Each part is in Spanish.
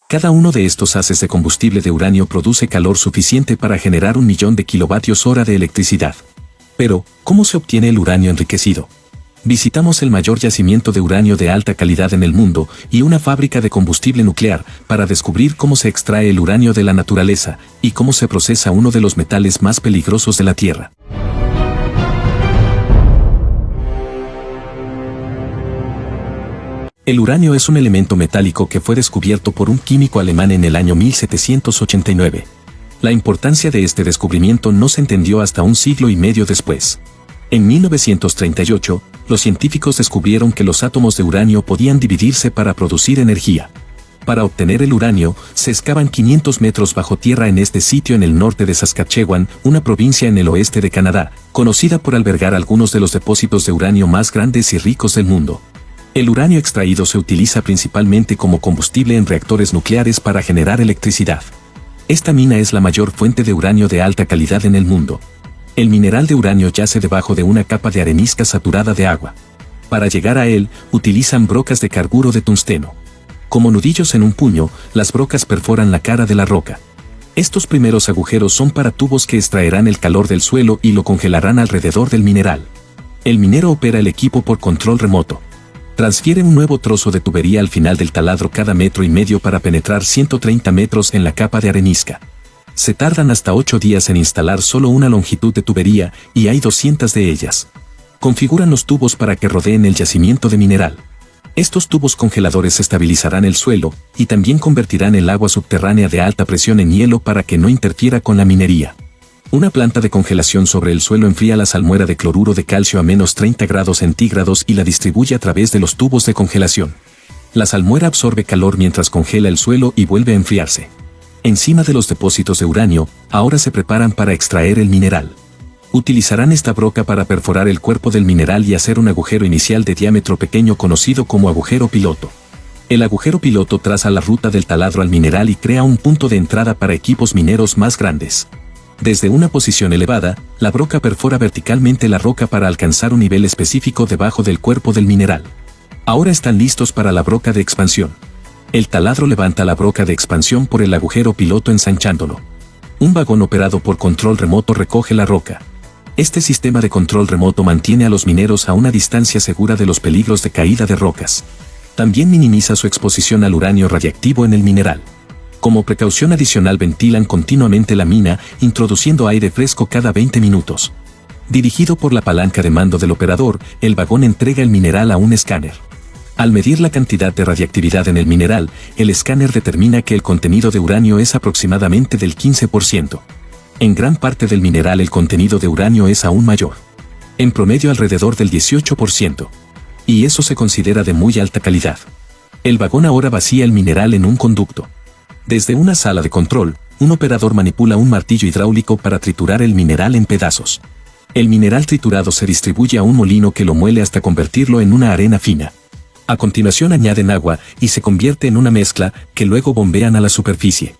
Cada uno de estos haces de combustible de uranio produce calor suficiente para generar 1.000.000 de kilovatios-hora de electricidad. Pero, ¿cómo se obtiene el uranio enriquecido? Visitamos el mayor yacimiento de uranio de alta calidad en el mundo y una fábrica de combustible nuclear para descubrir cómo se extrae el uranio de la naturaleza y cómo se procesa uno de los metales más peligrosos de la Tierra. El uranio es un elemento metálico que fue descubierto por un químico alemán en el año 1789. La importancia de este descubrimiento no se entendió hasta un siglo y medio después. En 1938, los científicos descubrieron que los átomos de uranio podían dividirse para producir energía. Para obtener el uranio, se excavan 500 metros bajo tierra en este sitio en el norte de Saskatchewan, una provincia en el oeste de Canadá, conocida por albergar algunos de los depósitos de uranio más grandes y ricos del mundo. El uranio extraído se utiliza principalmente como combustible en reactores nucleares para generar electricidad. Esta mina es la mayor fuente de uranio de alta calidad en el mundo. El mineral de uranio yace debajo de una capa de arenisca saturada de agua. Para llegar a él, utilizan brocas de carburo de tungsteno. Como nudillos en un puño, las brocas perforan la cara de la roca. Estos primeros agujeros son para tubos que extraerán el calor del suelo y lo congelarán alrededor del mineral. El minero opera el equipo por control remoto. Transfiere un nuevo trozo de tubería al final del taladro cada 1,5 metros para penetrar 130 metros en la capa de arenisca. Se tardan hasta 8 días en instalar solo una longitud de tubería y hay 200 de ellas. Configuran los tubos para que rodeen el yacimiento de mineral. Estos tubos congeladores estabilizarán el suelo y también convertirán el agua subterránea de alta presión en hielo para que no interfiera con la minería. Una planta de congelación sobre el suelo enfría la salmuera de cloruro de calcio a menos 30 grados centígrados y la distribuye a través de los tubos de congelación. La salmuera absorbe calor mientras congela el suelo y vuelve a enfriarse. Encima de los depósitos de uranio, ahora se preparan para extraer el mineral. Utilizarán esta broca para perforar el cuerpo del mineral y hacer un agujero inicial de diámetro pequeño conocido como agujero piloto. El agujero piloto traza la ruta del taladro al mineral y crea un punto de entrada para equipos mineros más grandes. Desde una posición elevada, la broca perfora verticalmente la roca para alcanzar un nivel específico debajo del cuerpo del mineral. Ahora están listos para la broca de expansión. El taladro levanta la broca de expansión por el agujero piloto ensanchándolo. Un vagón operado por control remoto recoge la roca. Este sistema de control remoto mantiene a los mineros a una distancia segura de los peligros de caída de rocas. También minimiza su exposición al uranio radiactivo en el mineral. Como precaución adicional ventilan continuamente la mina, introduciendo aire fresco cada 20 minutos. Dirigido por la palanca de mando del operador, el vagón entrega el mineral a un escáner. Al medir la cantidad de radiactividad en el mineral, el escáner determina que el contenido de uranio es aproximadamente del 15%. En gran parte del mineral el contenido de uranio es aún mayor. En promedio alrededor del 18%. Y eso se considera de muy alta calidad. El vagón ahora vacía el mineral en un conducto. Desde una sala de control, un operador manipula un martillo hidráulico para triturar el mineral en pedazos. El mineral triturado se distribuye a un molino que lo muele hasta convertirlo en una arena fina. A continuación añaden agua y se convierte en una mezcla que luego bombean a la superficie.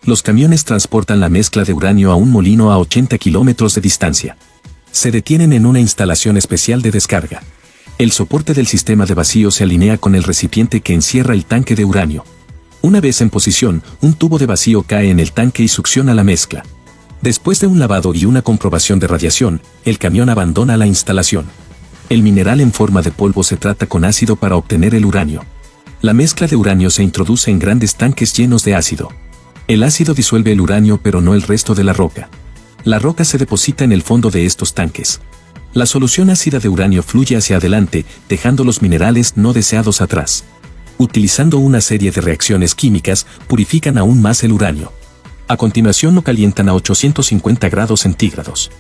Los camiones transportan la mezcla de uranio a un molino a 80 kilómetros de distancia. Se detienen en una instalación especial de descarga. El soporte del sistema de vacío se alinea con el recipiente que encierra el tanque de uranio. Una vez en posición, un tubo de vacío cae en el tanque y succiona la mezcla. Después de un lavado y una comprobación de radiación, el camión abandona la instalación. El mineral en forma de polvo se trata con ácido para obtener el uranio. La mezcla de uranio se introduce en grandes tanques llenos de ácido. El ácido disuelve el uranio pero no el resto de la roca. La roca se deposita en el fondo de estos tanques. La solución ácida de uranio fluye hacia adelante, dejando los minerales no deseados atrás. Utilizando una serie de reacciones químicas, purifican aún más el uranio. A continuación lo calientan a 850 grados centígrados.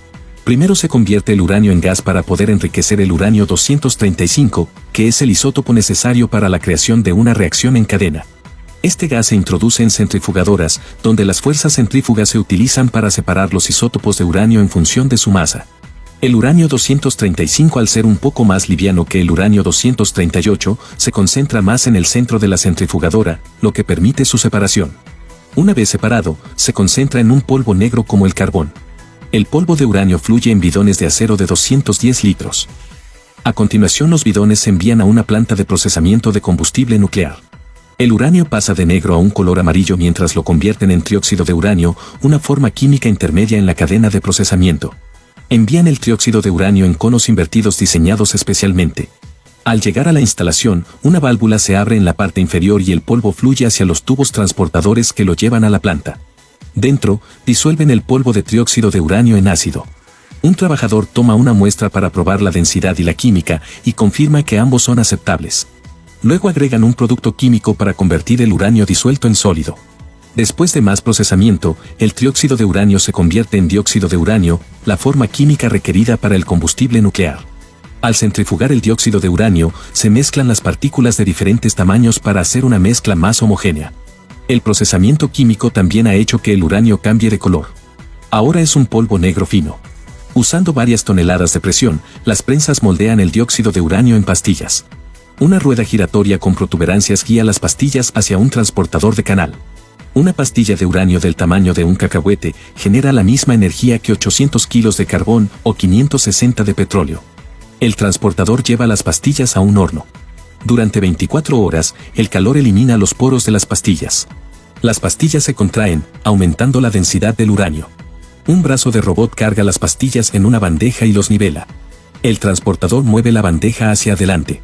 Primero se convierte el uranio en gas para poder enriquecer el uranio 235, que es el isótopo necesario para la creación de una reacción en cadena. Este gas se introduce en centrifugadoras, donde las fuerzas centrífugas se utilizan para separar los isótopos de uranio en función de su masa. El uranio 235, al ser un poco más liviano que el uranio 238, se concentra más en el centro de la centrifugadora, lo que permite su separación. Una vez separado, se concentra en un polvo negro como el carbón. El polvo de uranio fluye en bidones de acero de 210 litros. A continuación los bidones se envían a una planta de procesamiento de combustible nuclear. El uranio pasa de negro a un color amarillo mientras lo convierten en trióxido de uranio, una forma química intermedia en la cadena de procesamiento. Envían el trióxido de uranio en conos invertidos diseñados especialmente. Al llegar a la instalación, una válvula se abre en la parte inferior y el polvo fluye hacia los tubos transportadores que lo llevan a la planta. Dentro, disuelven el polvo de trióxido de uranio en ácido. Un trabajador toma una muestra para probar la densidad y la química y confirma que ambos son aceptables. Luego agregan un producto químico para convertir el uranio disuelto en sólido. Después de más procesamiento, el trióxido de uranio se convierte en dióxido de uranio, la forma química requerida para el combustible nuclear. Al centrifugar el dióxido de uranio, se mezclan las partículas de diferentes tamaños para hacer una mezcla más homogénea. El procesamiento químico también ha hecho que el uranio cambie de color. Ahora es un polvo negro fino. Usando varias toneladas de presión, las prensas moldean el dióxido de uranio en pastillas. Una rueda giratoria con protuberancias guía las pastillas hacia un transportador de canal. Una pastilla de uranio del tamaño de un cacahuete genera la misma energía que 800 kilos de carbón o 560 de petróleo. El transportador lleva las pastillas a un horno. Durante 24 horas, el calor elimina los poros de las pastillas. Las pastillas se contraen, aumentando la densidad del uranio. Un brazo de robot carga las pastillas en una bandeja y los nivela. El transportador mueve la bandeja hacia adelante.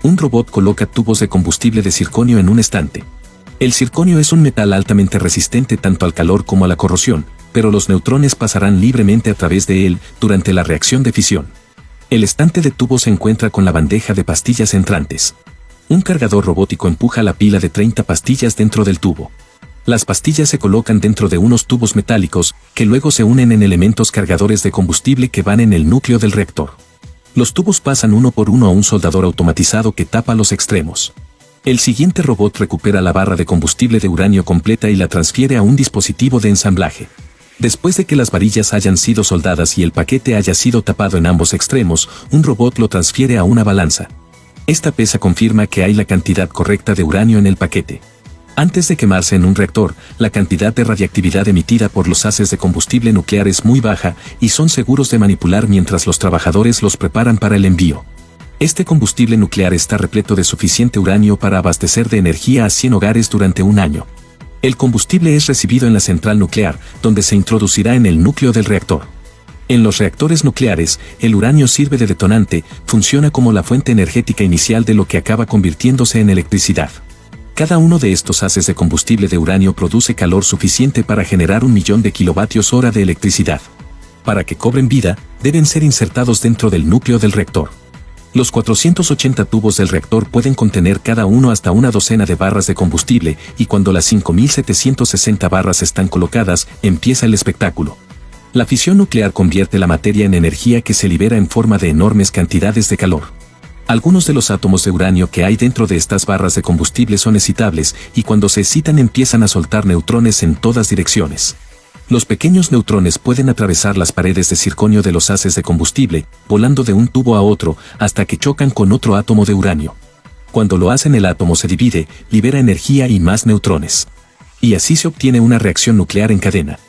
Un robot coloca tubos de combustible de circonio en un estante. El circonio es un metal altamente resistente tanto al calor como a la corrosión, pero los neutrones pasarán libremente a través de él durante la reacción de fisión. El estante de tubos se encuentra con la bandeja de pastillas entrantes. Un cargador robótico empuja la pila de 30 pastillas dentro del tubo. Las pastillas se colocan dentro de unos tubos metálicos, que luego se unen en elementos cargadores de combustible que van en el núcleo del reactor. Los tubos pasan uno por uno a un soldador automatizado que tapa los extremos. El siguiente robot recupera la barra de combustible de uranio completa y la transfiere a un dispositivo de ensamblaje. Después de que las varillas hayan sido soldadas y el paquete haya sido tapado en ambos extremos, un robot lo transfiere a una balanza. Esta pesa confirma que hay la cantidad correcta de uranio en el paquete. Antes de quemarse en un reactor, la cantidad de radiactividad emitida por los haces de combustible nuclear es muy baja y son seguros de manipular mientras los trabajadores los preparan para el envío. Este combustible nuclear está repleto de suficiente uranio para abastecer de energía a 100 hogares durante un año. El combustible es recibido en la central nuclear, donde se introducirá en el núcleo del reactor. En los reactores nucleares, el uranio sirve de detonante, funciona como la fuente energética inicial de lo que acaba convirtiéndose en electricidad. Cada uno de estos haces de combustible de uranio produce calor suficiente para generar 1.000.000 de kilovatios hora de electricidad. Para que cobren vida, deben ser insertados dentro del núcleo del reactor. Los 480 tubos del reactor pueden contener cada uno hasta una docena de barras de combustible, y cuando las 5.760 barras están colocadas, empieza el espectáculo. La fisión nuclear convierte la materia en energía que se libera en forma de enormes cantidades de calor. Algunos de los átomos de uranio que hay dentro de estas barras de combustible son excitables, y cuando se excitan empiezan a soltar neutrones en todas direcciones. Los pequeños neutrones pueden atravesar las paredes de circonio de los haces de combustible, volando de un tubo a otro, hasta que chocan con otro átomo de uranio. Cuando lo hacen, el átomo se divide, libera energía y más neutrones. Y así se obtiene una reacción nuclear en cadena.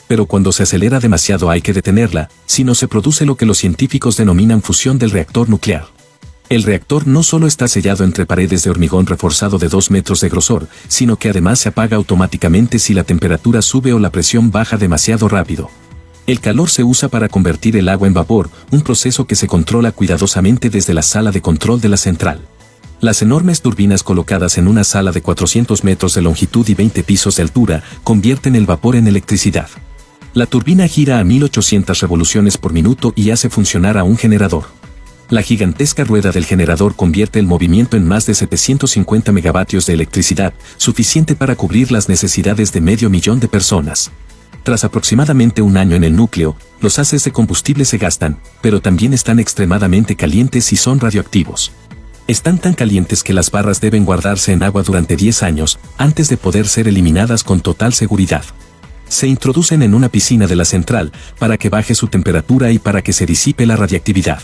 Pero cuando se acelera demasiado hay que detenerla, si no se produce lo que los científicos denominan fusión del reactor nuclear. El reactor no solo está sellado entre paredes de hormigón reforzado de 2 metros de grosor, sino que además se apaga automáticamente si la temperatura sube o la presión baja demasiado rápido. El calor se usa para convertir el agua en vapor, un proceso que se controla cuidadosamente desde la sala de control de la central. Las enormes turbinas colocadas en una sala de 400 metros de longitud y 20 pisos de altura convierten el vapor en electricidad. La turbina gira a 1800 revoluciones por minuto y hace funcionar a un generador. La gigantesca rueda del generador convierte el movimiento en más de 750 megavatios de electricidad, suficiente para cubrir las necesidades de 500.000 de personas. Tras aproximadamente un año en el núcleo, los haces de combustible se gastan, pero también están extremadamente calientes y son radioactivos. Están tan calientes que las barras deben guardarse en agua durante 10 años, antes de poder ser eliminadas con total seguridad. Se introducen en una piscina de la central, para que baje su temperatura y para que se disipe la radiactividad.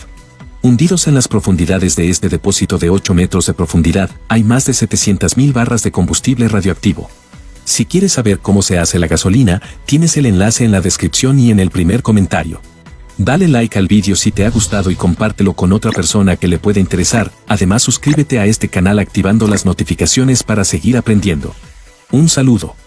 Hundidos en las profundidades de este depósito de 8 metros de profundidad, hay más de 700.000 barras de combustible radioactivo. Si quieres saber cómo se hace la gasolina, tienes el enlace en la descripción y en el primer comentario. Dale like al vídeo si te ha gustado y compártelo con otra persona que le pueda interesar. Además suscríbete a este canal activando las notificaciones para seguir aprendiendo. Un saludo.